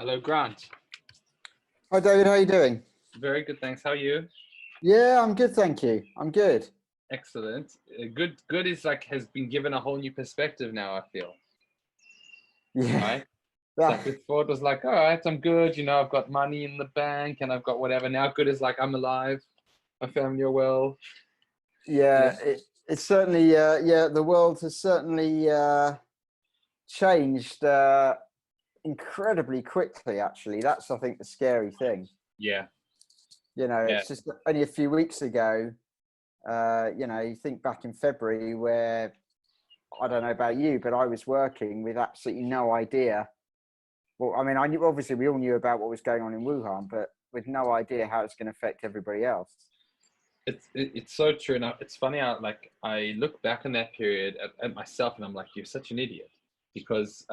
Hello, Grant. Hi David, how are you doing? Very good, thanks. How are you? Yeah, I'm good, thank you. I'm good. Excellent. Good is has been given a whole new perspective now, I feel. Yeah. Right? It's like before it was like, all right, I'm good, I've got money in the bank and I've got whatever. Now good is like I'm alive, my family are well. Yeah, it's certainly the world has certainly changed incredibly quickly, actually. That's, I think, the scary thing. Yeah. It's just only a few weeks ago, you think back in February where, I don't know about you, but I was working with absolutely no idea. Well, I mean, I knew, obviously we all knew about what was going on in Wuhan, but with no idea how it's going to affect everybody else. It's so true. And it's funny how I look back on that period at myself and I'm like, you're such an idiot, because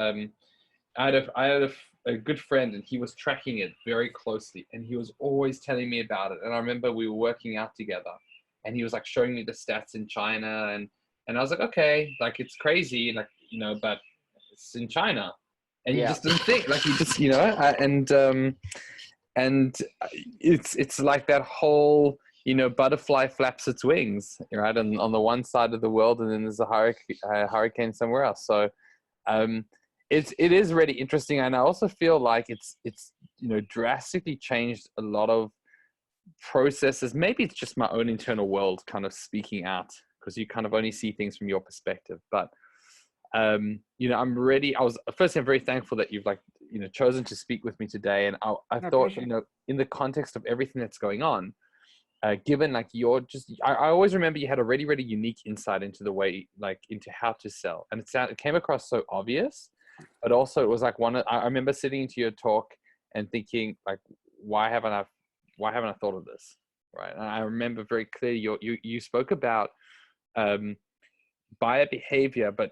I had a good friend and he was tracking it very closely and he was always telling me about it. And I remember we were working out together and he was like showing me the stats in China and I was like, okay, it's crazy, but it's in China. And you just didn't think, you just, and it's like that whole, butterfly flaps its wings, right? On the one side of the world, and then there's a hurricane somewhere else. So it is really interesting. And I also feel like it's drastically changed a lot of processes. Maybe it's just my own internal world kind of speaking out, because you kind of only see things from your perspective. But I'm very thankful that you've chosen to speak with me today. And I thought, in the context of everything that's going on, given I always remember you had a really, really unique insight into the way, into how to sell. And it came across so obvious, but also it was I remember sitting into your talk and thinking, why haven't I thought of this? Right. And I remember very clearly you spoke about buyer behavior, but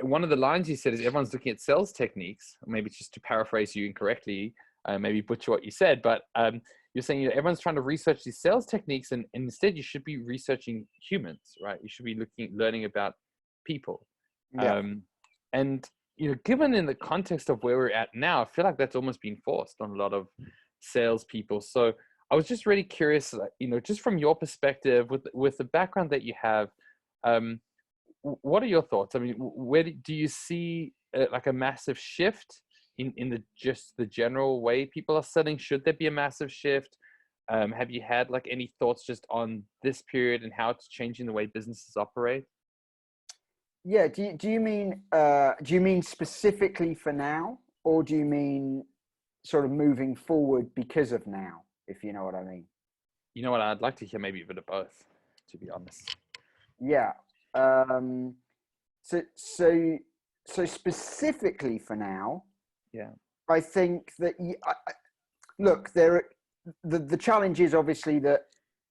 one of the lines you said is everyone's looking at sales techniques. Maybe just to paraphrase you incorrectly, maybe butcher what you said, but you're saying everyone's trying to research these sales techniques, and instead you should be researching humans, right? You should be learning about people. Yeah. And given in the context of where we're at now, I feel like that's almost been forced on a lot of salespeople. So I was just really curious, just from your perspective, with the background that you have, what are your thoughts? I mean, where do you see a massive shift in the general way people are selling? Should there be a massive shift? Have you had any thoughts just on this period and how it's changing the way businesses operate? Yeah. Do you mean specifically for now, or do you mean sort of moving forward because of now, if you know what I mean? You know what? I'd like to hear maybe a bit of both, to be honest. Yeah. So specifically for now, yeah, I think that look, the challenge is obviously that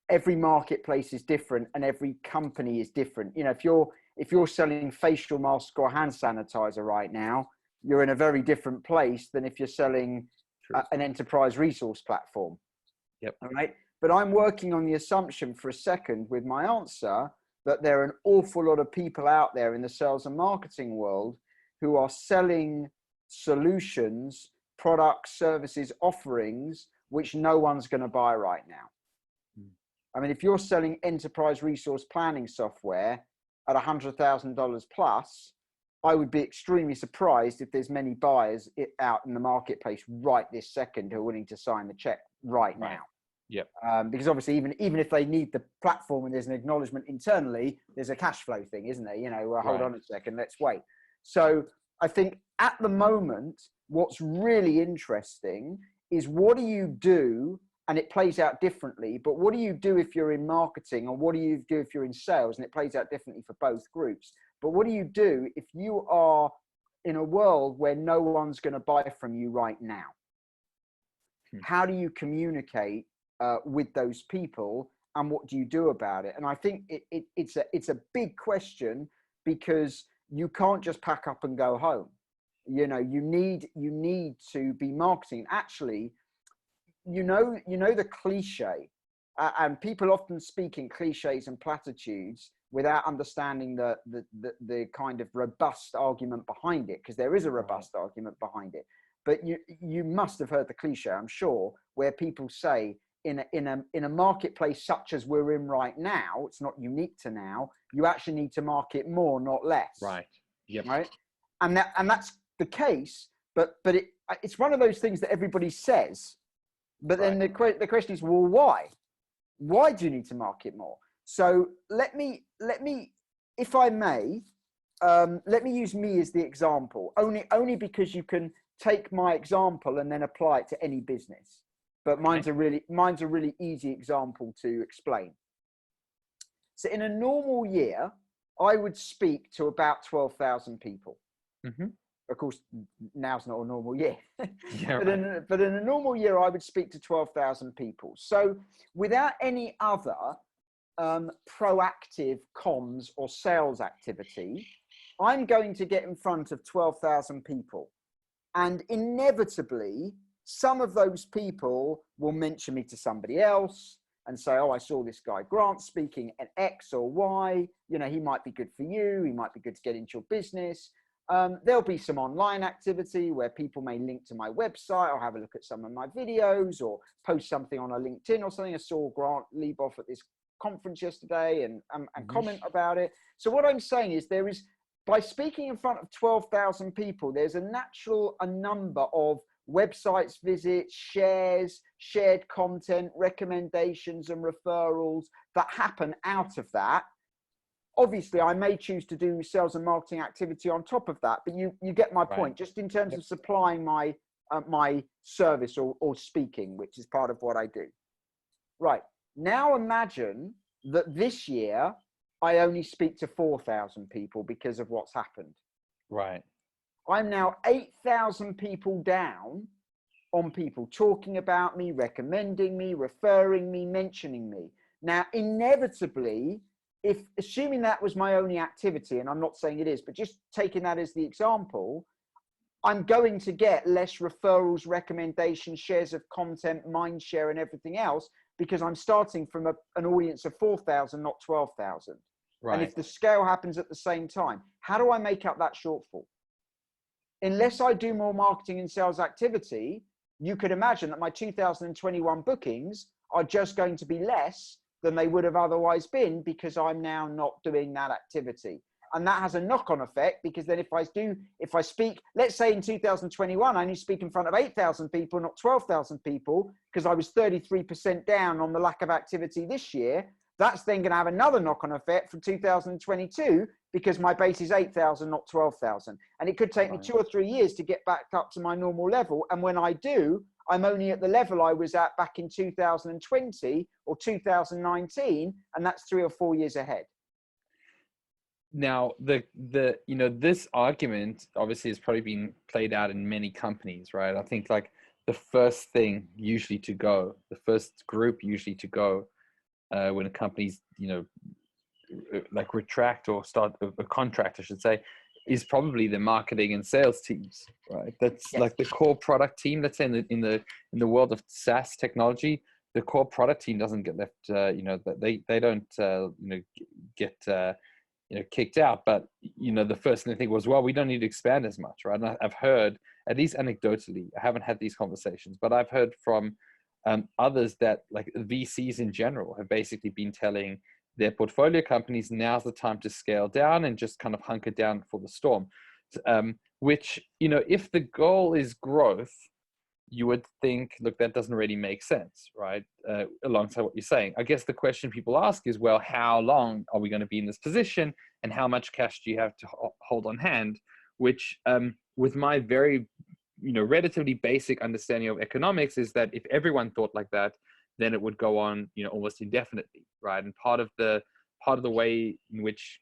every marketplace is different and every company is different. If you're selling facial mask or hand sanitizer right now, you're in a very different place than if you're selling an enterprise resource platform. Yep. All right. But I'm working on the assumption for a second with my answer that there are an awful lot of people out there in the sales and marketing world who are selling solutions, products, services, offerings, which no one's going to buy right now. I mean, if you're selling enterprise resource planning software at $100,000 plus, I would be extremely surprised if there's many buyers out in the marketplace right this second who are willing to sign the check right now. Yep. Because obviously, even if they need the platform and there's an acknowledgement internally, there's a cash flow thing, isn't there? Hold on a second, let's wait. So I think at the moment, what's really interesting is what do you do, and it plays out differently, but what do you do if you're in marketing, or what do you do if you're in sales? And it plays out differently for both groups. But what do you do if you are in a world where no one's going to buy from you right now? How do you communicate with those people, and what do you do about it? And I think it's a big question, because you can't just pack up and go home. You need to be marketing. Actually, the cliche, and people often speak in cliches and platitudes without understanding the kind of robust argument behind it, because there is a robust argument behind it. but you must have heard the cliche, I'm sure, where people say in a marketplace such as we're in right now, it's not unique to now, you actually need to market more, not less. Right. Yep. Right. And that's the case, but it's one of those things that everybody says. But then the question is, well, why? Why do you need to market more? So let me, if I may, let me use me as the example. Only because you can take my example and then apply it to any business. But mine's a really easy example to explain. So in a normal year, I would speak to about 12,000 people. Mm-hmm. Of course, now's not a normal year. Yeah, but in a normal year, I would speak to 12,000 people. So without any other proactive comms or sales activity, I'm going to get in front of 12,000 people. And inevitably, some of those people will mention me to somebody else and say, oh, I saw this guy Grant speaking at X or Y. You know, he might be good for you. He might be good to get into your business. There'll be some online activity where people may link to my website or have a look at some of my videos or post something on a LinkedIn or something. I saw Grant Leboff at this conference yesterday and comment about it. So what I'm saying is by speaking in front of 12,000 people, there's a number of websites visits, shares, shared content, recommendations and referrals that happen out of that. Obviously, I may choose to do sales and marketing activity on top of that, but you get my point, just in terms of supplying my my service or speaking, which is part of what I do. Right. Now imagine that this year, I only speak to 4,000 people because of what's happened. Right. I'm now 8,000 people down on people talking about me, recommending me, referring me, mentioning me. Now, inevitably, assuming that was my only activity, and I'm not saying it is, but just taking that as the example, I'm going to get less referrals, recommendations, shares of content, mind share, and everything else, because I'm starting from an audience of 4,000, not 12,000. Right. And if the scale happens at the same time, how do I make up that shortfall? Unless I do more marketing and sales activity, you could imagine that my 2021 bookings are just going to be less than they would have otherwise been because I'm now not doing that activity. And that has a knock-on effect because then if I speak, let's say in 2021, I only speak in front of 8,000 people, not 12,000 people, because I was 33% down on the lack of activity this year. That's then going to have another knock-on effect for 2022 because my base is 8,000, not 12,000. And it could take me 2 or 3 years to get back up to my normal level. And when I do, I'm only at the level I was at back in 2020 or 2019, and that's 3 or 4 years ahead. Now, this argument obviously has probably been played out in many companies, right? I think like the first thing usually to go, the first group usually to go when a company's, like retract or start a contract, I should say, is probably the marketing and sales teams, right? That's like the core product team. Let's say in the world of SaaS technology, the core product team doesn't get left, they don't, get, kicked out. But, the first thing they think was, well, we don't need to expand as much, right? And I've heard, at least anecdotally, I haven't had these conversations, but I've heard from others that like VCs in general have basically been telling their portfolio companies, now's the time to scale down and just kind of hunker down for the storm. Which, if the goal is growth, you would think, look, that doesn't really make sense, right? Alongside what you're saying. I guess the question people ask is, well, how long are we going to be in this position and how much cash do you have to hold on hand? Which with my very, relatively basic understanding of economics is that if everyone thought like that, then it would go on, almost indefinitely, right? And part of the way in which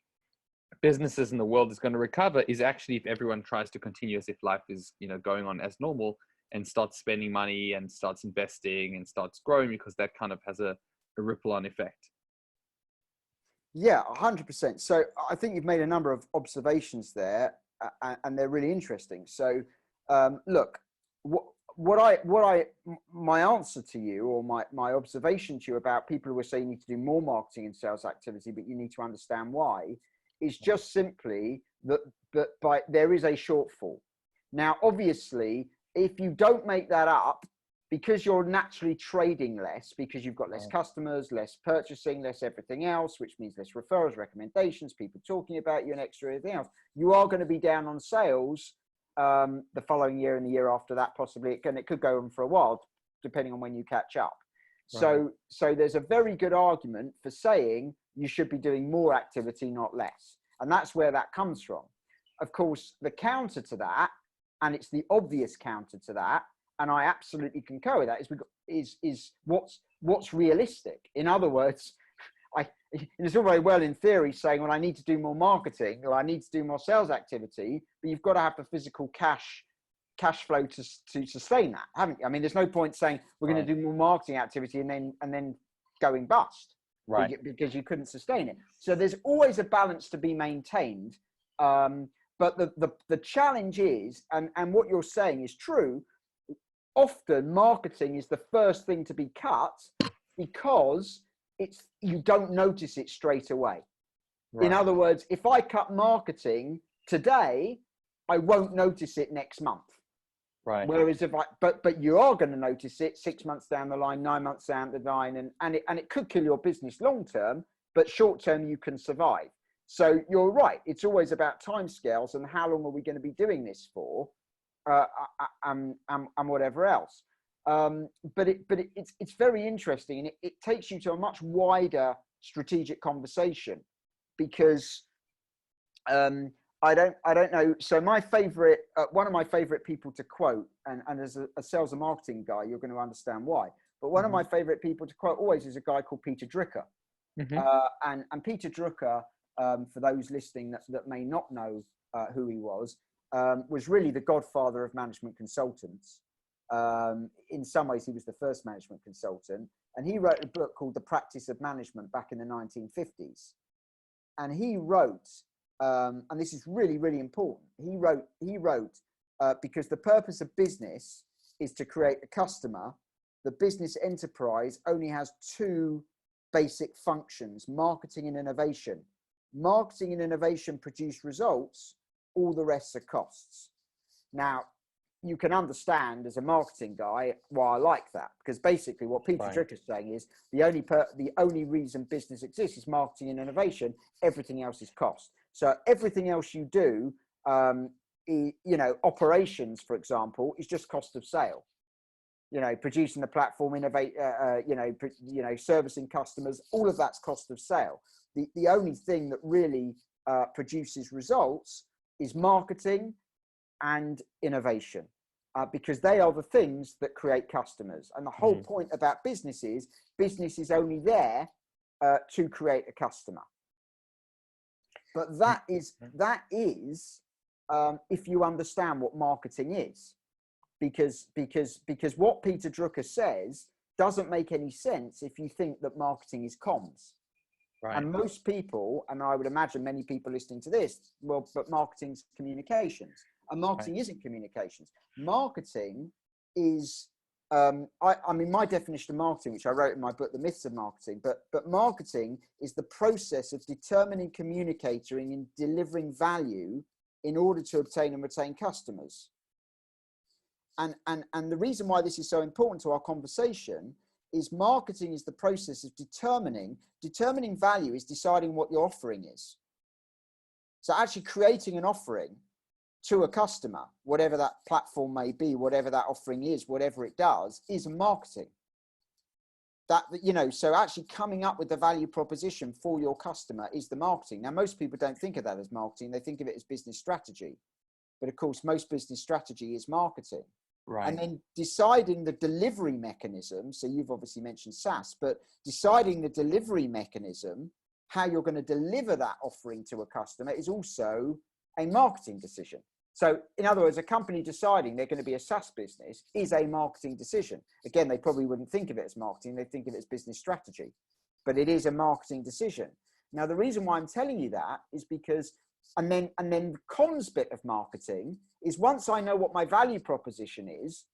businesses in the world is going to recover is actually if everyone tries to continue as if life is, going on as normal and starts spending money and starts investing and starts growing, because that kind of has a ripple-on effect. Yeah, 100%. So I think you've made a number of observations there, and they're really interesting. So look, my answer to you, or my observation to you about people who are saying you need to do more marketing and sales activity, but you need to understand why, is just simply that there is a shortfall. Now, obviously, if you don't make that up, because you're naturally trading less, because you've got less customers, less purchasing, less everything else, which means less referrals, recommendations, people talking about you and extra everything else, you are going to be down on sales the following year and the year after that, possibly. It could go on for a while, depending on when you catch up. Right. So there's a very good argument for saying you should be doing more activity, not less. And that's where that comes from. Of course, the counter to that, and it's the obvious counter to that, and I absolutely concur with that, is what's realistic. In other words, it's all very well in theory saying, well, I need to do more marketing or I need to do more sales activity, but you've got to have the physical cash flow to sustain that, haven't you? I mean, there's no point saying we're going to do more marketing activity and then going bust, right? Because you couldn't sustain it. So there's always a balance to be maintained. But the challenge is, and what you're saying is true, often marketing is the first thing to be cut because you don't notice it straight away. Right. In other words, if I cut marketing today, I won't notice it next month. Right. Whereas but you are going to notice it 6 months down the line, 9 months down the line, and it could kill your business long term, but short term you can survive. So you're right. It's always about timescales and how long are we going to be doing this for, and whatever else. But it's very interesting, and it takes you to a much wider strategic conversation, because I don't know. So my favorite, one of my favorite people to quote, and as a sales and marketing guy, you're going to understand why. But one of my favorite people to quote always is a guy called Peter Drucker. And Peter Drucker, for those listening that may not know who he was really the godfather of management consultants. In some ways, he was the first management consultant, and he wrote a book called The Practice of Management back in the 1950s. And he wrote, and this is really, really important. He wrote, because the purpose of business is to create a customer, the business enterprise only has two basic functions: marketing and innovation. Marketing and innovation produce results, all the rest are costs. Now, you can understand as a marketing guy why I like that, because basically what Peter Drucker is saying is the only reason business exists is marketing and innovation. Everything else is cost. So everything else you do, operations, for example, is just cost of sale. Producing the platform, servicing customers, all of that's cost of sale. The only thing that really produces results is marketing and innovation, because they are the things that create customers. And the whole point about business is only there to create a customer. But that is if you understand what marketing is, because what Peter Drucker says doesn't make any sense if you think that marketing is comms. Right. And most people, and I would imagine many people listening to this, well, but marketing's communications, and marketing isn't communications. Marketing is, I mean, my definition of marketing, which I wrote in my book, The Myths of Marketing, but marketing is the process of determining, communicating, and delivering value in order to obtain and retain customers. And the reason why this is so important to our conversation is marketing is the process of determining value, is deciding what your offering is. So actually creating an offering to a customer, whatever that platform may be, whatever that offering is, whatever it does, is marketing. So actually coming up with the value proposition for your customer is the marketing. Now, most people don't think of that as marketing. They think of it as business strategy. But of course, most business strategy is marketing. Right. And then deciding the delivery mechanism. So you've obviously mentioned SaaS, but deciding the delivery mechanism, how you're going to deliver that offering to a customer, is also a marketing decision. So in other words, a company deciding they're going to be a SaaS business is a marketing decision. Again, they probably wouldn't think of it as marketing. They think of it as business strategy, but it is a marketing decision. Now, the reason why I'm telling you that is because, and then the comms bit of marketing is, once I know what my value proposition is,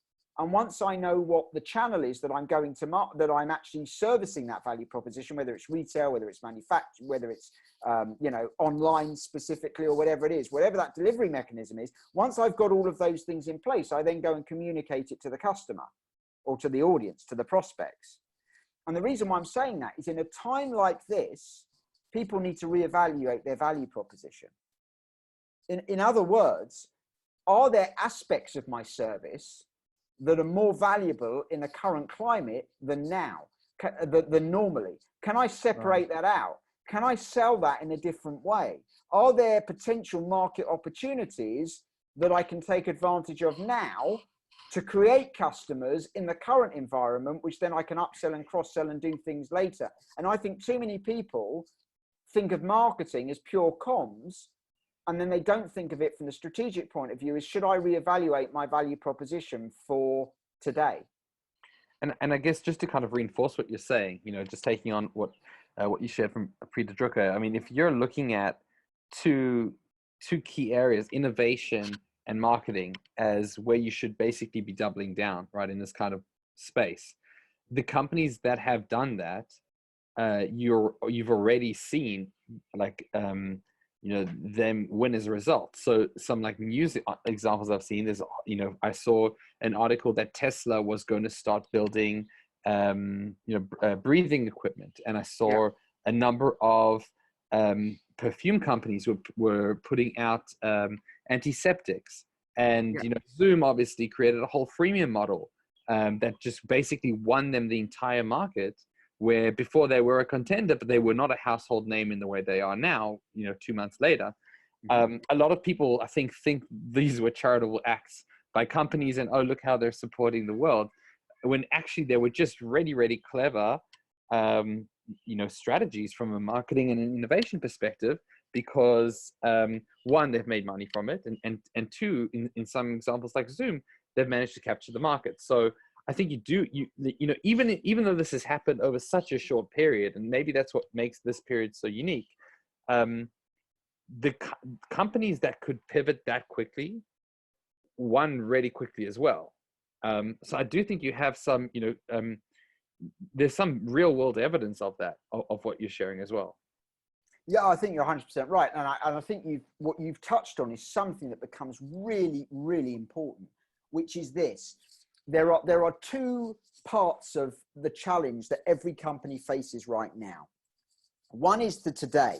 And once I know what the channel is that I'm going to that I'm actually servicing that value proposition, whether it's retail, whether it's manufacturing, whether it's online specifically, or whatever it is, whatever that delivery mechanism is, once I've got all of those things in place, I then go and communicate it to the customer or to the audience, to the prospects. And the reason why I'm saying that is, in a time like this, people need to reevaluate their value proposition. In other words, are there aspects of my service that are more valuable in the current climate than now, than normally? Can I separate that out? Can I sell that in a different way? Are there potential market opportunities that I can take advantage of now to create customers in the current environment, which then I can upsell and cross-sell and do things later? And I think too many people think of marketing as pure comms, and then they don't think of it from the strategic point of view is, should I reevaluate my value proposition for today? And I guess just to kind of reinforce what you're saying, just taking on what you shared from Ep3 to Drucker, I mean, if you're looking at two key areas, innovation and marketing, as where you should basically be doubling down, right, in this kind of space, the companies that have done that, you've already seen, like, them win as a result. So some like news examples I've seen is, I saw an article that Tesla was going to start building, breathing equipment. And I saw a number of perfume companies were putting out antiseptics. And, Zoom obviously created a whole freemium model that just basically won them the entire market, where before they were a contender, but they were not a household name in the way they are now, 2 months later. A lot of people, I think these were charitable acts by companies and, oh, look how they're supporting the world, when actually they were just really, really clever, strategies from a marketing and an innovation perspective, because one, they've made money from it. And two, in some examples like Zoom, they've managed to capture the market. So I think even though this has happened over such a short period, and maybe that's what makes this period so unique, the companies that could pivot that quickly won really quickly as well. So I do think you have some, there's some real world evidence of that, of what you're sharing as well. Yeah, I think you're 100% right. And I think what you've touched on is something that becomes really, really important, which is this. There are two parts of the challenge that every company faces right now. One is the today,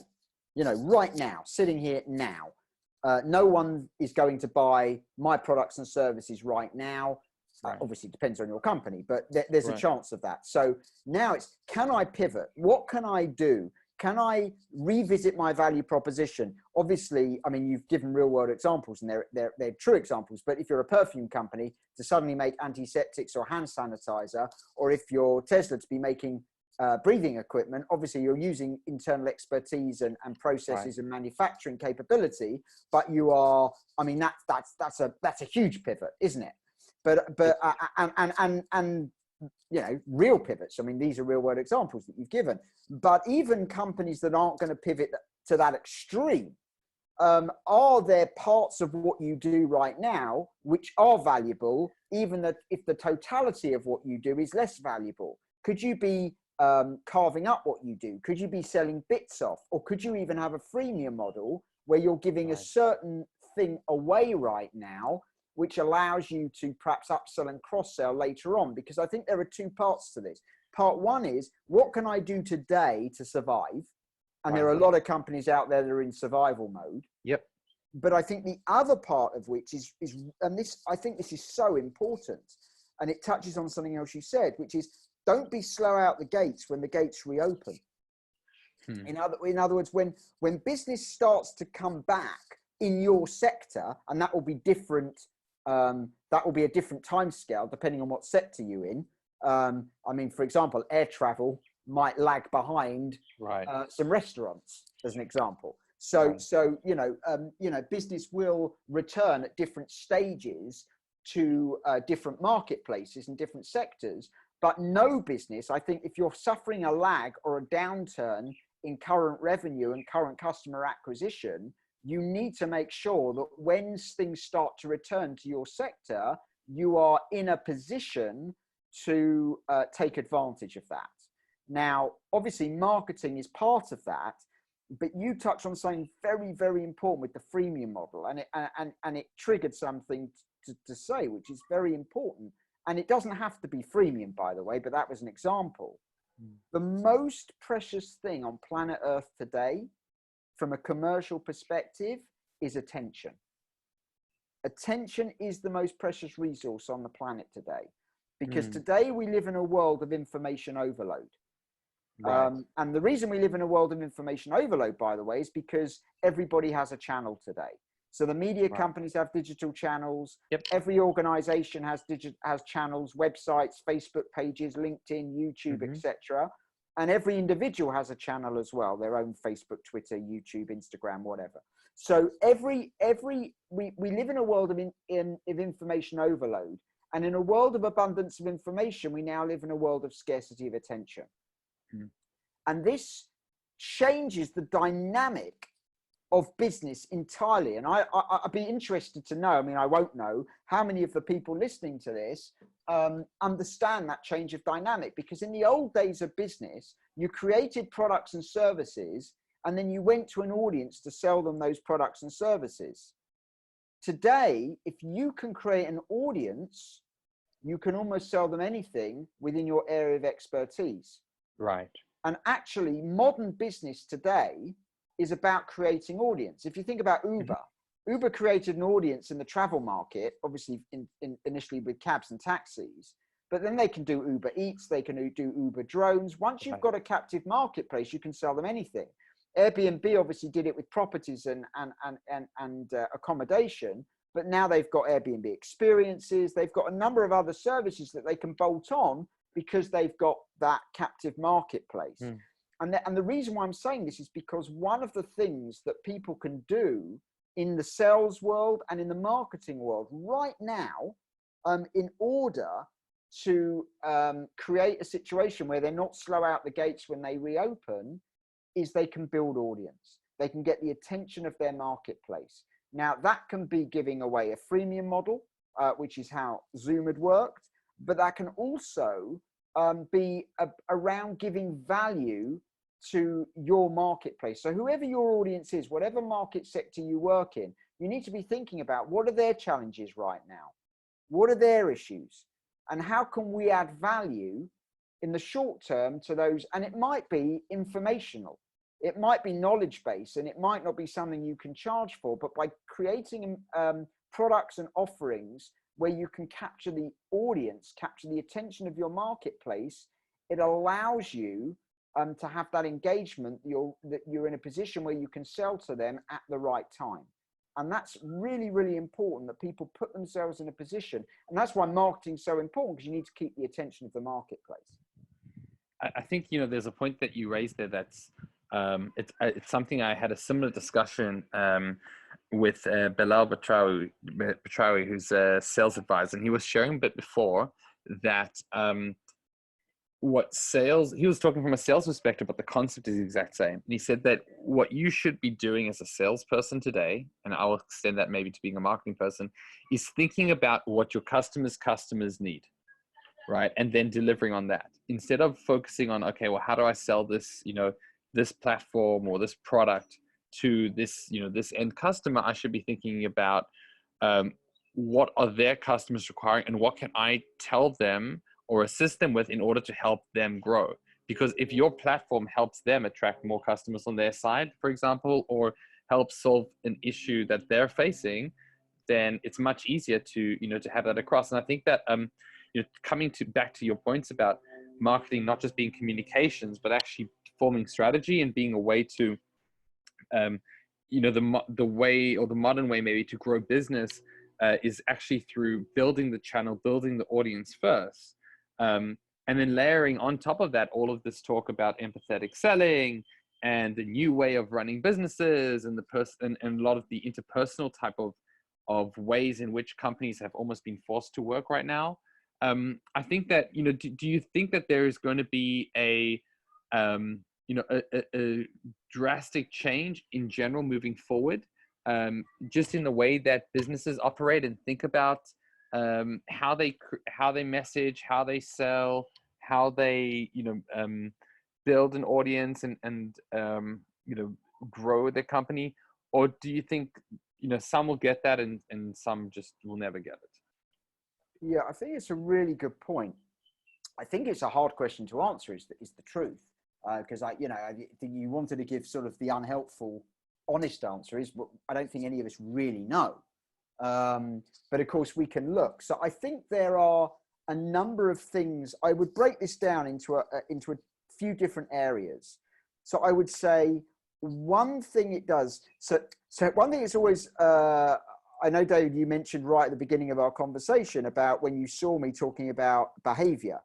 right now, sitting here now. No one is going to buy my products and services right now. Right. Obviously, it depends on your company, but there's a chance of that. So now it's, can I pivot? What can I do? Can I revisit my value proposition? Obviously, I mean, you've given real world examples, and they're true examples. But if you're a perfume company, to suddenly make antiseptics or hand sanitizer, or if you're Tesla to be making breathing equipment, obviously you're using internal expertise and processes and manufacturing capability. But you are, I mean, that's a huge pivot, isn't it? But real pivots. I mean, these are real world examples that you've given. But even companies that aren't going to pivot to that extreme, are there parts of what you do right now which are valuable, even if the totality of what you do is less valuable? Could you be carving up what you do? Could you be selling bits off? Or could you even have a freemium model where you're giving a certain thing away right now, which allows you to perhaps upsell and cross-sell later on? Because I think there are two parts to this. Part one is, what can I do today to survive? And there are a lot of companies out there that are in survival mode. Yep. But I think the other part of which is, and this, I think this is so important, and it touches on something else you said, which is, don't be slow out the gates when the gates reopen. In other words, when business starts to come back in your sector, and that will be different, that will be a different time scale depending on what sector you're in. I mean, for example, air travel might lag behind some restaurants, as an example. So business will return at different stages to different marketplaces and different sectors. But no business, I think, if you're suffering a lag or a downturn in current revenue and current customer acquisition, you need to make sure that when things start to return to your sector, you are in a position to take advantage of that. Now, obviously, marketing is part of that, but you touched on something very, very important with the freemium model, and it triggered something to say, which is very important. And it doesn't have to be freemium, by the way, but that was an example. The most precious thing on planet Earth today, from a commercial perspective, is attention. Attention is the most precious resource on the planet today, because today we live in a world of information overload. Right. And the reason we live in a world of information overload, by the way, is because everybody has a channel today. So the media companies have digital channels. Yep. Every organization has channels, websites, Facebook pages, LinkedIn, YouTube, etc. And every individual has a channel as well, their own Facebook, Twitter, YouTube, Instagram, whatever. So we live in a world of information overload. And in a world of abundance of information, we now live in a world of scarcity of attention. And this changes the dynamic of business entirely. And I'd be interested to know, I mean, I won't know how many of the people listening to this understand that change of dynamic, because in the old days of business, you created products and services, and then you went to an audience to sell them those products and services. Today, if you can create an audience, you can almost sell them anything within your area of expertise. Right. And actually, modern business today is about creating audience. If you think about Uber, Uber created an audience in the travel market, obviously initially with cabs and taxis, but then they can do Uber Eats, they can do Uber drones. Once you've got a captive marketplace, you can sell them anything. Airbnb obviously did it with properties and accommodation, but now they've got Airbnb experiences. They've got a number of other services that they can bolt on because they've got that captive marketplace. And the reason why I'm saying this is because one of the things that people can do in the sales world and in the marketing world right now, in order to create a situation where they're not slow out the gates when they reopen, is they can build audience. They can get the attention of their marketplace. Now, that can be giving away a freemium model, which is how Zoom had worked, but that can also be around giving value to your marketplace. So whoever your audience is, whatever market sector you work in, you need to be thinking about what are their challenges right now? What are their issues? And how can we add value in the short term to those? And it might be informational. It might be knowledge based, and it might not be something you can charge for, but by creating products and offerings where you can capture the audience, capture the attention of your marketplace, it allows you to have that engagement, that you're in a position where you can sell to them at the right time. And that's really, really important, that people put themselves in a position. And that's why marketing is so important, because you need to keep the attention of the marketplace. I think, there's a point that you raised there that's, it's something I had a similar discussion with Bilal Batrawi, who's a sales advisor. And he was sharing a bit before that he was talking from a sales perspective, but the concept is the exact same. And he said that what you should be doing as a salesperson today, and I'll extend that maybe to being a marketing person, is thinking about what your customers need, right? And then delivering on that, instead of focusing on, okay, well, how do I sell this, this platform or this product to this, this end customer? I should be thinking about what are their customers requiring, and what can I tell them or assist them with in order to help them grow. Because if your platform helps them attract more customers on their side, for example, or help solve an issue that they're facing, then it's much easier to, to have that across. And I think that, coming back to your points about marketing, not just being communications, but actually forming strategy and being a way to, the way, or the modern way maybe, to grow business is actually through building the channel, building the audience first. And then layering on top of that, all of this talk about empathetic selling and the new way of running businesses, and and a lot of the interpersonal type of ways in which companies have almost been forced to work right now. I think that, do you think that there is going to be a drastic change in general moving forward, just in the way that businesses operate and think about how they message, how they sell, how they build an audience and grow their company? Or do you think some will get that and some just will never get it? Yeah, I think it's a really good point. I think it's a hard question to answer, is the truth. Because I think you wanted to give sort of the unhelpful, honest answer is, but I don't think any of us really know. But of course we can look. So I think there are a number of things. I would break this down into a few different areas. So I would say one thing it does. So one thing is always. I know, David, you mentioned right at the beginning of our conversation about when you saw me talking about behavior.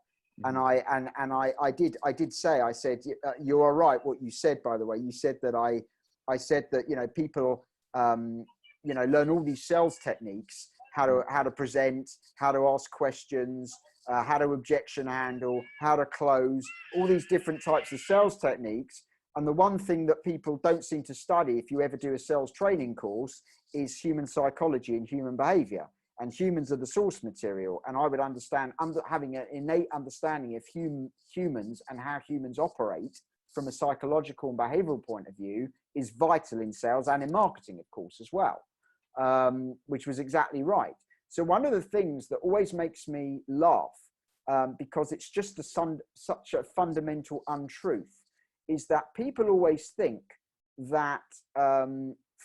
And I did say, I said, you are right. What you said, by the way, you said that I said that, people, learn all these sales techniques, how to present, how to ask questions, how to objection handle, how to close, all these different types of sales techniques. And the one thing that people don't seem to study, if you ever do a sales training course, is human psychology and human behavior. And humans are the source material. And I would understand, having an innate understanding of humans and how humans operate from a psychological and behavioral point of view is vital in sales and in marketing, of course, as well, which was exactly right. So one of the things that always makes me laugh, because it's just such a fundamental untruth, is that people always think that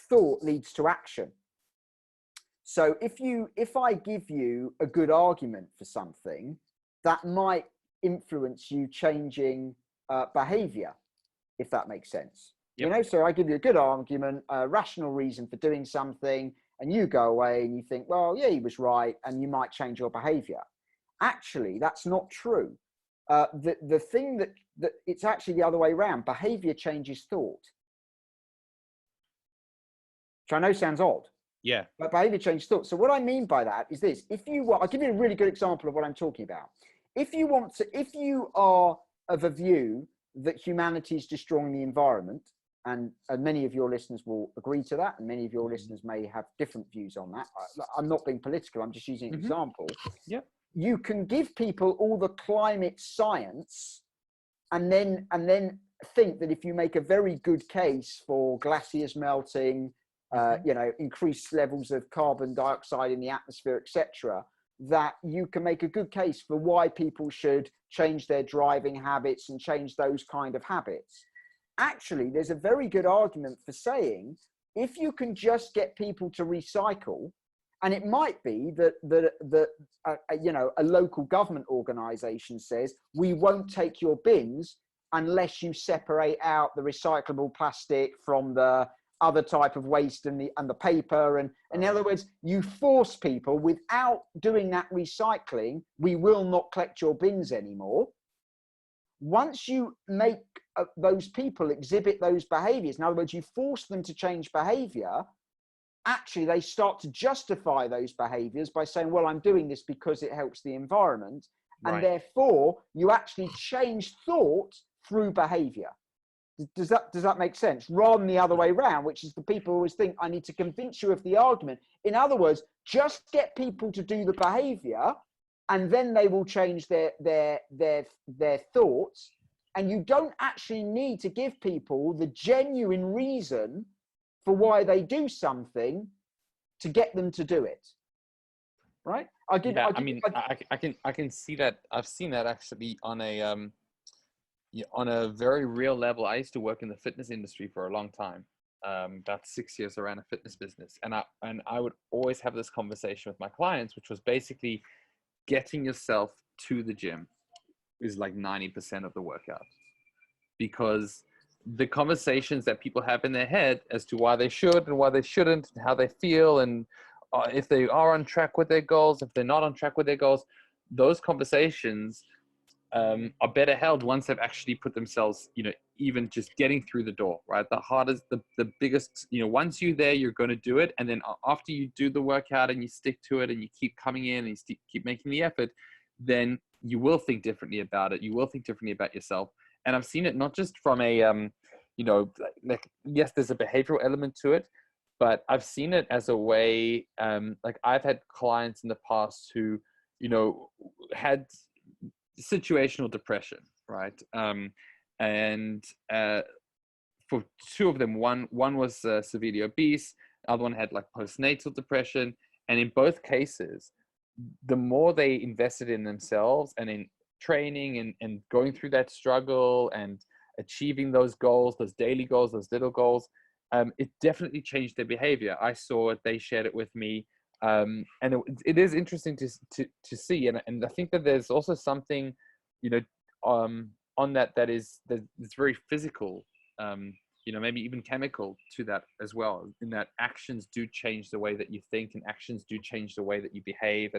thought leads to action. So if I give you a good argument for something, that might influence you changing behavior, if that makes sense. Yep. So I give you a good argument, a rational reason for doing something, and you go away and you think, well, yeah, he was right, and you might change your behavior. Actually, that's not true. The thing that it's actually the other way around. Behavior changes thought. Which I know sounds odd. Yeah. But behavior changes thought. So what I mean by that is this: I'll give you a really good example of what I'm talking about. If you are of a view that humanity is destroying the environment, and many of your listeners will agree to that, and many of your listeners may have different views on that. I'm not being political. I'm just using an example. Yep. You can give people all the climate science, and then think that if you make a very good case for glaciers melting, increased levels of carbon dioxide in the atmosphere, etc., that you can make a good case for why people should change their driving habits and change those kind of habits. Actually, there's a very good argument for saying, if you can just get people to recycle, and it might be that a local government organization says, we won't take your bins unless you separate out the recyclable plastic from the other type of waste and the paper. And in other words, you force people, without doing that recycling, we will not collect your bins anymore. Once you make those people exhibit those behaviors, in other words, you force them to change behavior, actually they start to justify those behaviors by saying, well, I'm doing this because it helps the environment. Right. And therefore you actually change thought through behavior. Does that make sense? Rather than the other way around, which is the people always think, I need to convince you of the argument. In other words, just get people to do the behavior, and then they will change their thoughts. And you don't actually need to give people the genuine reason for why they do something to get them to do it. Right? I can see that. I've seen that actually on a very real level. I used to work in the fitness industry for a long time. About 6 years around a fitness business. And I would always have this conversation with my clients, which was basically getting yourself to the gym is like 90% of the workout, because the conversations that people have in their head as to why they should and why they shouldn't, and how they feel, and if they are on track with their goals, if they're not on track with their goals, those conversations are better held once they've actually put themselves, even just getting through the door, right? The hardest, the biggest, once you're there, you're going to do it. And then after you do the workout and you stick to it and you keep coming in and you keep making the effort, then you will think differently about it. You will think differently about yourself. And I've seen it not just from a, yes, there's a behavioral element to it, but I've seen it as a way, like I've had clients in the past who, you know, had situational depression, right? And for two of them, one was severely obese, the other one had like postnatal depression. And in both cases, the more they invested in themselves and in training and going through that struggle and achieving those goals, those daily goals, those little goals, it definitely changed their behavior. I saw it, they shared it with me. And it is interesting to see. And I think that there's also something, you know, on that's very physical, you know, maybe even chemical to that as well, in that actions do change the way that you think, and actions do change the way that you behave,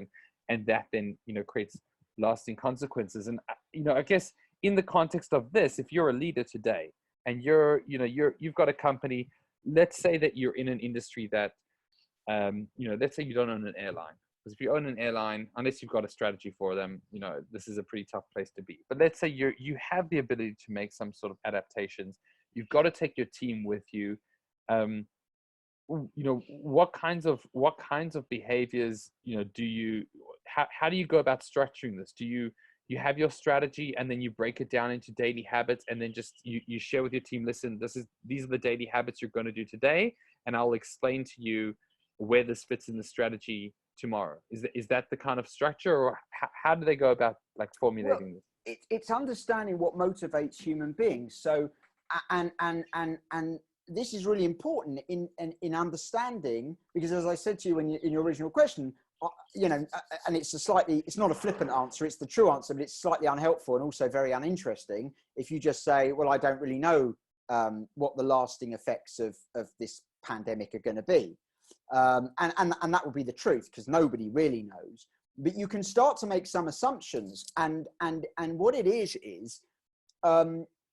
and that then, you know, creates lasting consequences. And, you know, I guess in the context of this, if you're a leader today and you've got a company, let's say that you're in an industry that, you know, let's say you don't own an airline. Because if you own an airline, unless you've got a strategy for them, you know, this is a pretty tough place to be. But let's say you have the ability to make some sort of adaptations. You've got to take your team with you. You know, what kinds of behaviors, you know, how do you go about structuring this? Do you have your strategy and then you break it down into daily habits, and then just you share with your team, listen, these are the daily habits you're going to do today, and I'll explain to you where this fits in the strategy tomorrow. Is that the kind of structure, or how do they go about like formulating this? It's understanding what motivates human beings. So, and this is really important in understanding, because as I said to you in your original question, you know, and it's not a flippant answer, it's the true answer, but it's slightly unhelpful and also very uninteresting if you just say, well, I don't really know what the lasting effects of this pandemic are going to be. And that will be the truth, because nobody really knows. But you can start to make some assumptions, and what it is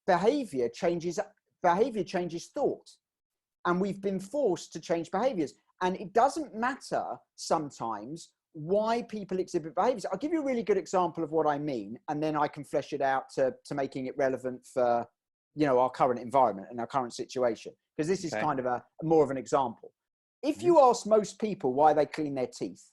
behavior changes thought, and we've been forced to change behaviors. And it doesn't matter sometimes why people exhibit behaviors. I'll give you a really good example of what I mean, and then I can flesh it out to making it relevant for, you know, our current environment and our current situation, because this is kind of a more of an example. If you ask most people why they clean their teeth,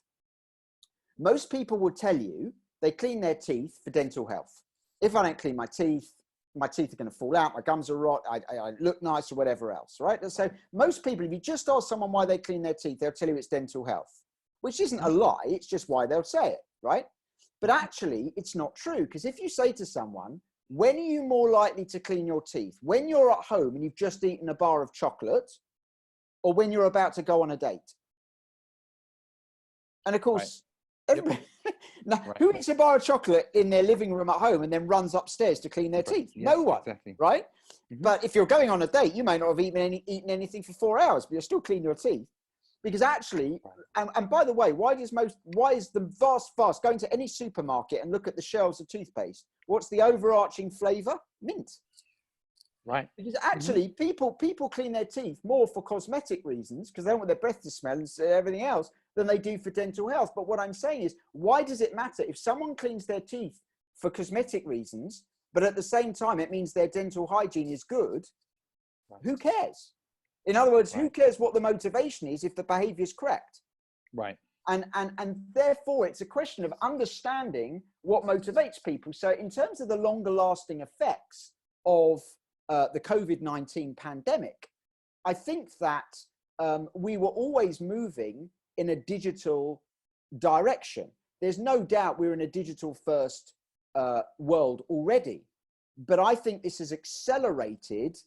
most people will tell you they clean their teeth for dental health. If I don't clean my teeth are going to fall out, my gums are rot, I look nice, or whatever else, right? So most people, if you just ask someone why they clean their teeth, they'll tell you it's dental health, which isn't a lie, it's just why they'll say it, right? But actually, it's not true, because if you say to someone, when are you more likely to clean your teeth? When you're at home and you've just eaten a bar of chocolate, or when you're about to go on a date? And of course, everybody, now, who eats a bar of chocolate in their living room at home and then runs upstairs to clean their teeth? Yes, no one, right? But if you're going on a date, you may not have eaten anything for 4 hours, but you'll still clean your teeth. Because actually, and by the way, why is the vast going to any supermarket and look at the shelves of toothpaste? What's the overarching flavor? Mint. Right. Because actually, people clean their teeth more for cosmetic reasons, because they don't want their breath to smell and everything else, than they do for dental health. But what I'm saying is, why does it matter if someone cleans their teeth for cosmetic reasons, but at the same time it means their dental hygiene is good? Right. Who cares? In other words, who cares what the motivation is if the behavior is correct? Right. And therefore, it's a question of understanding what motivates people. So in terms of the longer lasting effects of the COVID-19 pandemic, I think that we were always moving in a digital direction. There's no doubt we're in a digital first world already, but I think this has accelerated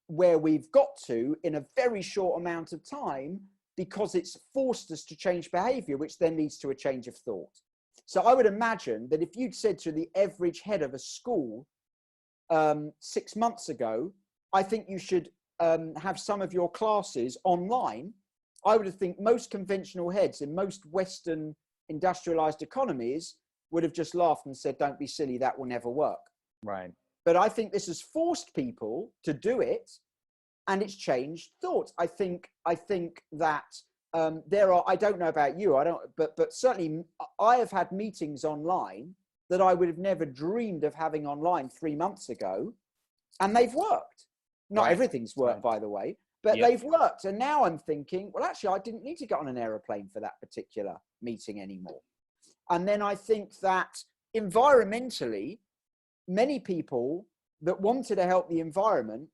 where we've got to in a very short amount of time, because it's forced us to change behavior, which then leads to a change of thought. So I would imagine that if you'd said to the average head of a school 6 months ago, I think you should have some of your classes online, I would think most conventional heads in most Western industrialized economies would have just laughed and said, don't be silly, that will never work. Right. But I think this has forced people to do it, and it's changed thoughts. I think that there are, I don't know about you, but certainly I have had meetings online that I would have never dreamed of having online 3 months ago, and they've worked. Not everything's worked, by the way, but they've worked. And now I'm thinking, well, actually, I didn't need to get on an aeroplane for that particular meeting anymore. And then I think that environmentally, many people that wanted to help the environment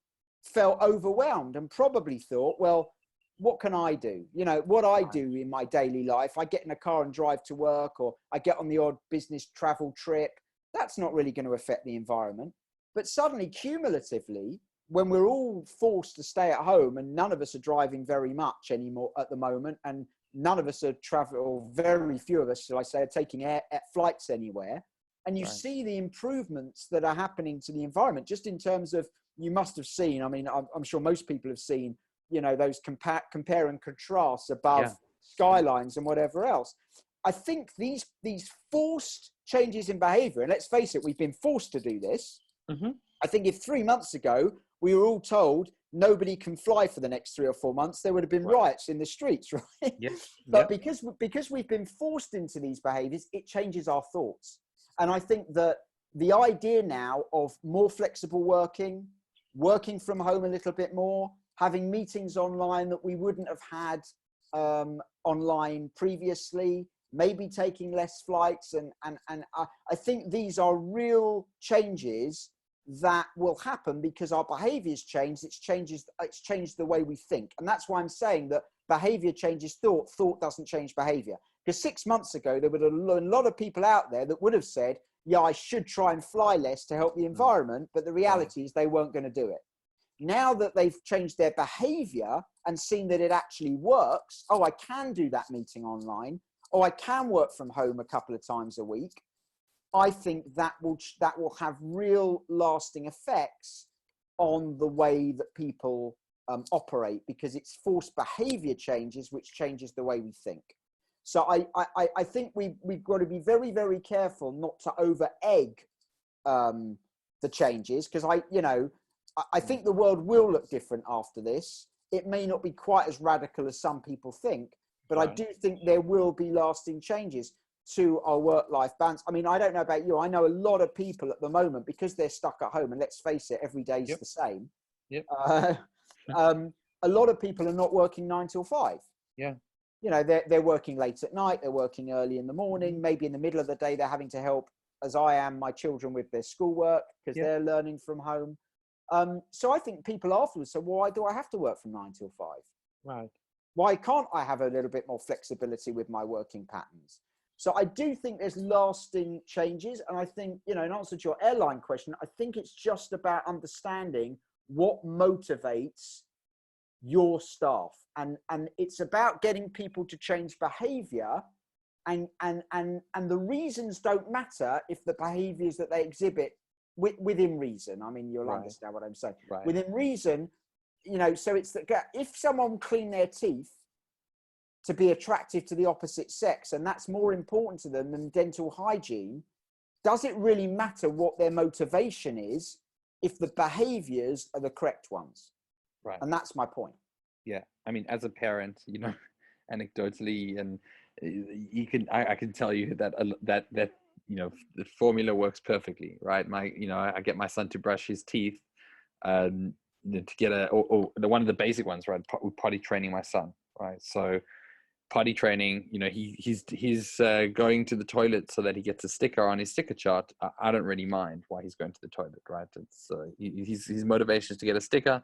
felt overwhelmed and probably thought, well, what can I do? You know, what I do in my daily life, I get in a car and drive to work, or I get on the odd business travel trip. That's not really going to affect the environment. But suddenly, cumulatively, when we're all forced to stay at home and none of us are driving very much anymore at the moment, and none of us are traveling, or very few of us, shall I say, are taking air flights anywhere, and you see the improvements that are happening to the environment, just in terms of, you must have seen, I mean, I'm sure most people have seen, you know, those compare and contrasts above skylines and whatever else. I think these forced changes in behavior, and let's face it, we've been forced to do this. I think if 3 months ago we were all told nobody can fly for the next 3 or 4 months, there would have been riots in the streets, right? But because we've been forced into these behaviors, it changes our thoughts. And I think that the idea now of more flexible working from home a little bit more, having meetings online that we wouldn't have had online previously, maybe taking less flights, and I think these are real changes that will happen because our behaviors changed. It's changed the way we think. And that's why I'm saying that behavior changes thought, thought doesn't change behavior. Because 6 months ago, there were a lot of people out there that would have said, yeah, I should try and fly less to help the environment. But the reality is they weren't going to do it. Now that they've changed their behavior and seen that it actually works, oh, I can do that meeting online, or I can work from home a couple of times a week. I think that will have real lasting effects on the way that people operate, because it's forced behavior changes, which changes the way we think. So I think we've got to be very, very careful not to over egg the changes, because I think the world will look different after this. It may not be quite as radical as some people think, but I do think there will be lasting changes to our work-life balance. I mean, I don't know about you. I know a lot of people at the moment, because they're stuck at home, and let's face it, every day is the same. A lot of people are not working 9 till 5. You know, they're working late at night, they're working early in the morning, maybe in the middle of the day, they're having to help, as I am, my children with their schoolwork, because they're learning from home. So I think people afterwards say, well, why do I have to work from 9 till 5? Right. Why can't I have a little bit more flexibility with my working patterns? So I do think there's lasting changes. And I think, in answer to your airline question, I think it's just about understanding what motivates your staff. And it's about getting people to change behavior. And the reasons don't matter if the behaviors that they exhibit within reason. I mean, you'll understand what I'm saying. Within reason, so it's that if someone clean their teeth to be attractive to the opposite sex, and that's more important to them than dental hygiene, does it really matter what their motivation is if the behaviors are the correct ones? Right. And that's my point. Yeah. I mean, as a parent, anecdotally, and I can tell you that the formula works perfectly, right? I get my son to brush his teeth, to get one of the basic ones, right? Potty training my son, right? So potty training, he's going to the toilet so that he gets a sticker on his sticker chart. I don't really mind why he's going to the toilet, right? It's his motivation is to get a sticker,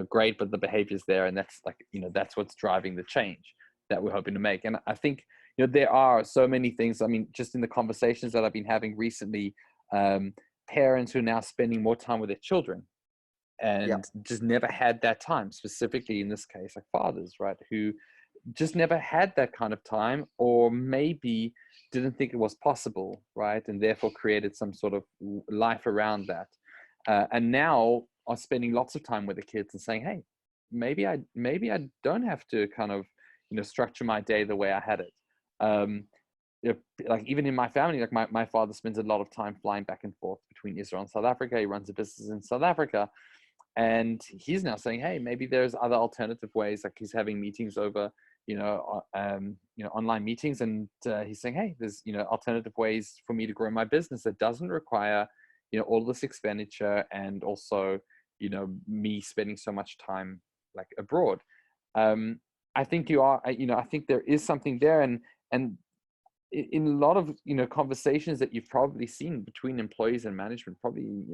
great, but the behavior's there, and that's what's driving the change that we're hoping to make. And I think there are so many things. I mean, just in the conversations that I've been having recently, parents who are now spending more time with their children and just never had that time, specifically in this case, like fathers, right, who just never had that kind of time, or maybe didn't think it was possible, right, and therefore created some sort of life around that, and now are spending lots of time with the kids and saying, hey, maybe I don't have to kind of structure my day the way I had it. Like even in my family, like my father spends a lot of time flying back and forth between Israel and South Africa. He runs a business in South Africa, and he's now saying, hey, maybe there's other alternative ways. Like he's having meetings over online meetings, and he's saying, hey, there's alternative ways for me to grow my business that doesn't require all this expenditure, and also me spending so much time like abroad. I think you are, I think there is something there, and in a lot of conversations that you've probably seen between employees and management, probably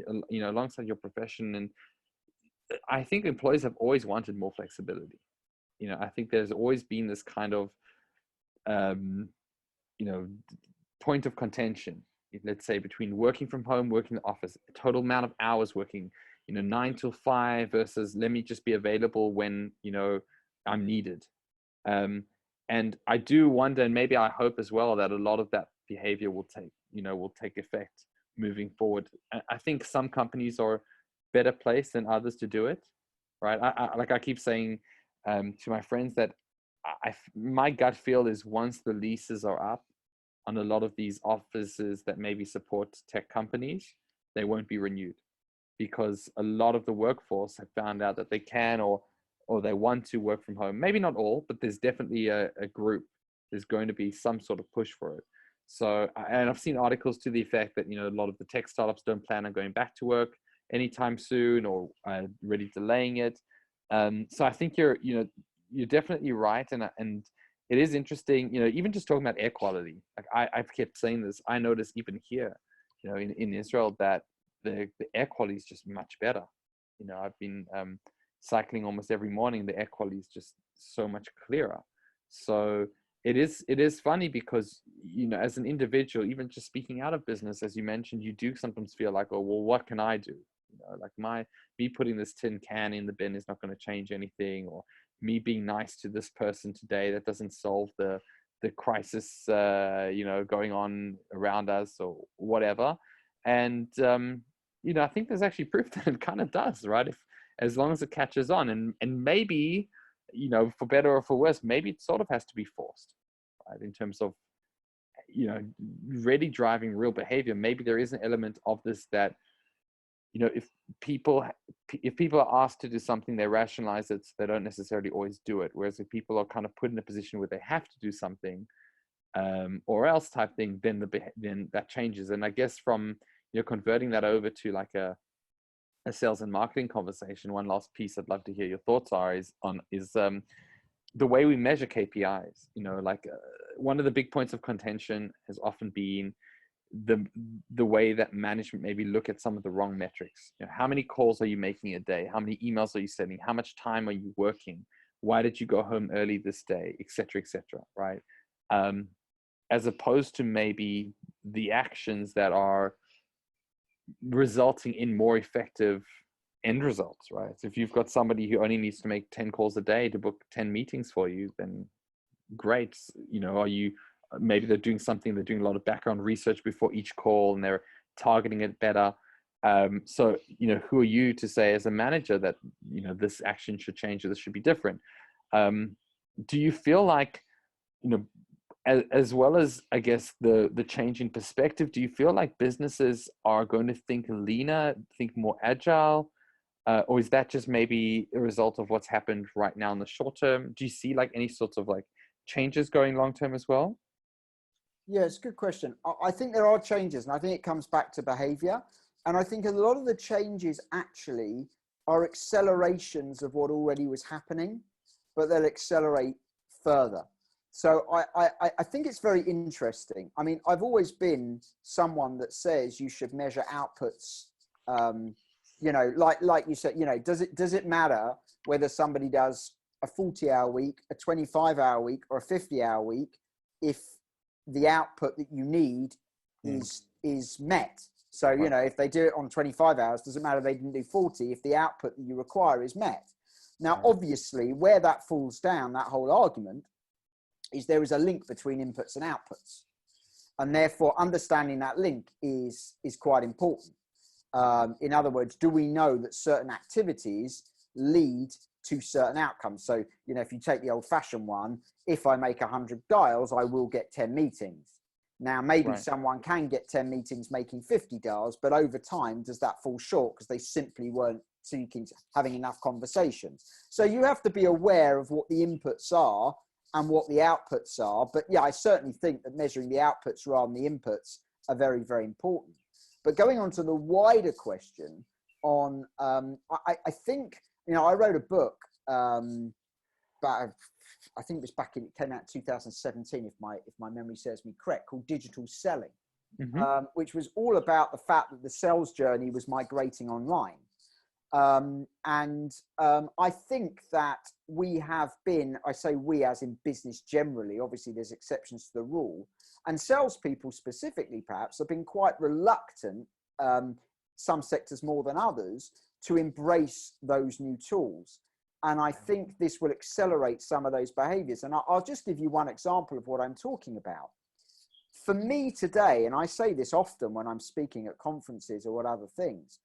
alongside your profession, and I think employees have always wanted more flexibility. I think there's always been this kind of point of contention, let's say, between working from home, working in the office, total amount of hours working, 9 till 5 versus let me just be available when I'm needed. And I do wonder, and maybe I hope as well, that a lot of that behavior will take effect moving forward. I think some companies are better placed than others to do it, right? I keep saying to my friends that my gut feel is once the leases are up on a lot of these offices that maybe support tech companies, they won't be renewed, because a lot of the workforce have found out that they can or they want to work from home. Maybe not all, but there's definitely a group. There's going to be some sort of push for it. So, and I've seen articles to the effect that, a lot of the tech startups don't plan on going back to work anytime soon, or really delaying it. So I think you're definitely right. And it is interesting, even just talking about air quality. Like I've kept saying this, I notice even here, in Israel, that the air quality is just much better. I've been cycling almost every morning. The air quality is just so much clearer. So it is funny because, as an individual, even just speaking out of business, as you mentioned, you do sometimes feel like, oh, well, what can I do? Like me putting this tin can in the bin is not going to change anything, or me being nice to this person today, that doesn't solve the crisis, going on around us or whatever. And, I think there's actually proof that it kind of does, right? As long as it catches on, and maybe, for better or for worse, maybe it sort of has to be forced, right? In terms of, really driving real behavior. Maybe there is an element of this that, if people are asked to do something, they rationalize it, so they don't necessarily always do it. Whereas if people are kind of put in a position where they have to do something, or else type thing, then that changes. And I guess from, converting that over to like a sales and marketing conversation, one last piece I'd love to hear your thoughts are is the way we measure KPIs. One of the big points of contention has often been the way that management maybe look at some of the wrong metrics. How many calls are you making a day? How many emails are you sending? How much time are you working? Why did you go home early this day? Et cetera, right? As opposed to maybe the actions that are resulting in more effective end results, right? So if you've got somebody who only needs to make 10 calls a day to book 10 meetings for you, then great. Maybe they're doing a lot of background research before each call, and they're targeting it better. So, who are you to say as a manager that, this action should change or this should be different? Do you feel like, as well as, I guess, the change in perspective, do you feel like businesses are going to think leaner, think more agile? Or is that just maybe a result of what's happened right now in the short term? Do you see like any sorts of like changes going long term as well? Yeah, it's a good question. I think there are changes, and I think it comes back to behavior. And I think a lot of the changes actually are accelerations of what already was happening, but they'll accelerate further. So I think it's very interesting. I mean, I've always been someone that says you should measure outputs. Like you said, does it matter whether somebody does a 40-hour week, a 25-hour week, or a 50-hour week if the output that you need is met? So, if they do it on 25 hours, doesn't matter they didn't do 40 if the output that you require is met. Now, obviously, where that falls down, that whole argument, is there is a link between inputs and outputs. And therefore, understanding that link is quite important. In other words, do we know that certain activities lead to certain outcomes? So, if you take the old-fashioned one, if I make 100 dials, I will get 10 meetings. Now, maybe someone can get 10 meetings making 50 dials, but over time, does that fall short because they simply weren't having enough conversations? So you have to be aware of what the inputs are and what the outputs are. But yeah, I certainly think that measuring the outputs rather than the inputs are very, very important. But going on to the wider question on, I think, I wrote a book but I think it was it came out in 2017, if my memory serves me correct, called Digital Selling, which was all about the fact that the sales journey was migrating online. I think that we have been, I say we as in business generally, obviously there's exceptions to the rule, and salespeople specifically perhaps have been quite reluctant, some sectors more than others, to embrace those new tools. And I think this will accelerate some of those behaviors. And I'll just give you one example of what I'm talking about. For me today, and I say this often when I'm speaking at conferences or at other things,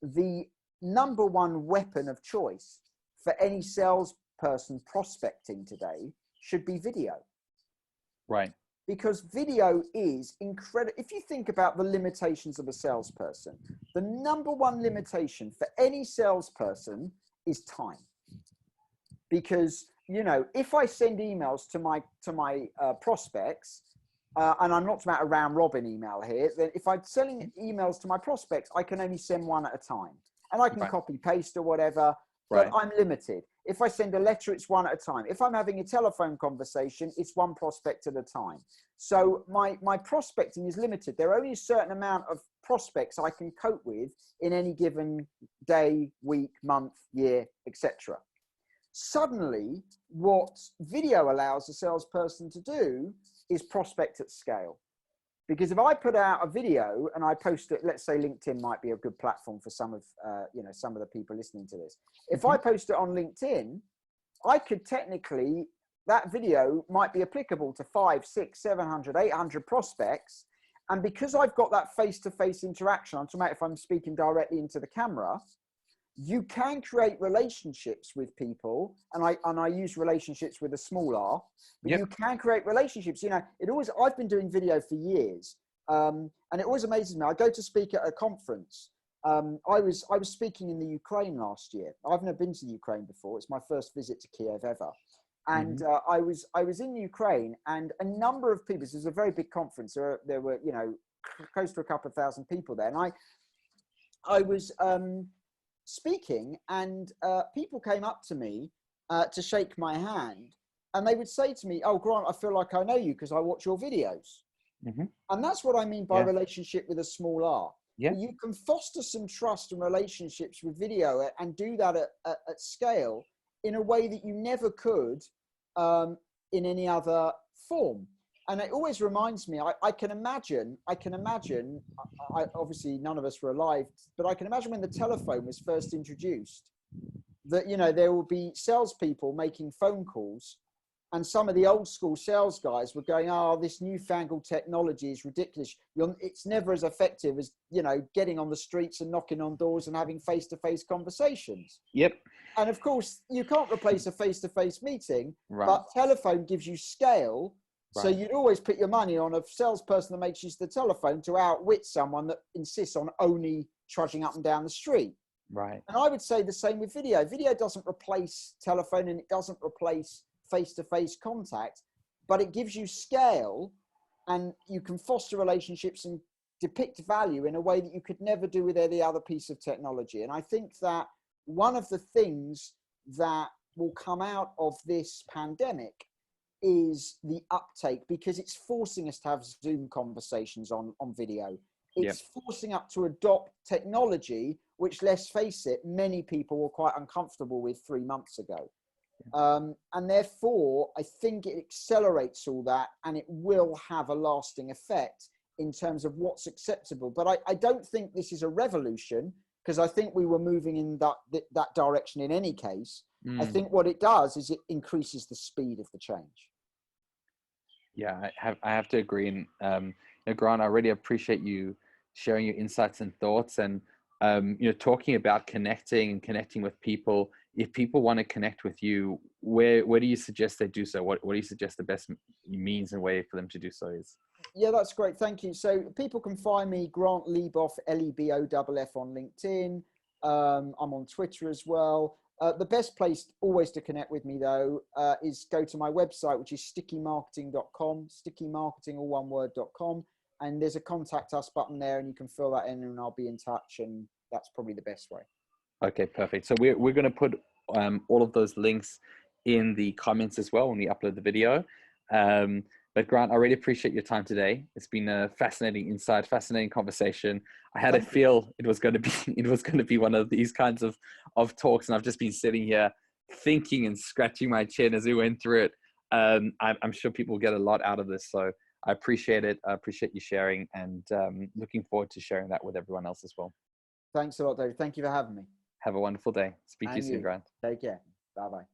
the number one weapon of choice for any salesperson prospecting today should be video. Right. Because video is incredible. If you think about the limitations of a salesperson, the number one limitation for any salesperson is time. Because, you know, if I send emails to my prospects, and I'm not talking about a round robin email here, then if I'm sending emails to my prospects, I can only send one at a time. And I can copy paste or whatever, but I'm limited. If I send a letter, it's one at a time. If I'm having a telephone conversation, it's one prospect at a time. So my prospecting is limited. There are only a certain amount of prospects I can cope with in any given day, week, month, year, etc. Suddenly, what video allows a salesperson to do is prospect at scale. Because if I put out a video and I post it, let's say LinkedIn might be a good platform for some of the people listening to this. If I post it on LinkedIn, I could technically, that video might be applicable to 500, 600, 700, 800 prospects. And because I've got that face-to-face interaction, I'm talking about if I'm speaking directly into the camera, you can create relationships with people, and I use relationships with a small r, but you can create relationships. You know, I've been doing video for years, and it always amazes me. I go to speak at a conference. I was speaking in the Ukraine last year. I've never been to the Ukraine before. It's my first visit to Kiev ever, and I was in Ukraine, and a number of people. This was a very big conference. There were close to a couple of thousand people there, and I was speaking, and people came up to me to shake my hand, and they would say to me, "Oh, Grant, I feel like I know you because I watch your videos." And that's what I mean by relationship with a small r. You can foster some trust and relationships with video and do that at scale in a way that you never could in any other form. And it always reminds me, I can imagine, obviously none of us were alive, but I can imagine when the telephone was first introduced, that, there will be salespeople making phone calls, and some of the old school sales guys were going, "Oh, this newfangled technology is ridiculous. It's never as effective as, getting on the streets and knocking on doors and having face-to-face conversations." Yep. And of course, you can't replace a face-to-face meeting, but telephone gives you scale. So you'd always put your money on a salesperson that makes use of the telephone to outwit someone that insists on only trudging up and down the street. Right. And I would say the same with video. Video doesn't replace telephone, and it doesn't replace face-to-face contact, but it gives you scale, and you can foster relationships and depict value in a way that you could never do with any other piece of technology. And I think that one of the things that will come out of this pandemic is the uptake, because it's forcing us to have Zoom conversations on video. It's forcing us to adopt technology, which, let's face it, many people were quite uncomfortable with 3 months ago. And therefore, I think it accelerates all that, and it will have a lasting effect in terms of what's acceptable. But I don't think this is a revolution, because I think we were moving in that direction in any case. I think what it does is it increases the speed of the change. Yeah, I have to agree. And Grant, I really appreciate you sharing your insights and thoughts, and talking about connecting with people. If people want to connect with you, where do you suggest they do so? What do you suggest the best means and way for them to do so is? Yeah, that's great. Thank you. So people can find me, Grant Leboff, Leboff on LinkedIn. I'm on Twitter as well. The best place always to connect with me, though, is go to my website, which is stickymarketing.com, stickymarketing, all one word.com. And there's a contact us button there, and you can fill that in, and I'll be in touch. And that's probably the best way. Okay, perfect. So we're going to put all of those links in the comments as well when we upload the video. But Grant, I really appreciate your time today. It's been a fascinating insight, fascinating conversation. I had a feel it was going to be one of these kinds of talks, and I've just been sitting here thinking and scratching my chin as we went through it. I'm sure people get a lot out of this, so I appreciate it. I appreciate you sharing, and looking forward to sharing that with everyone else as well. Thanks a lot, David. Thank you for having me. Have a wonderful day. Speak to you soon, Grant. Take care. Bye-bye.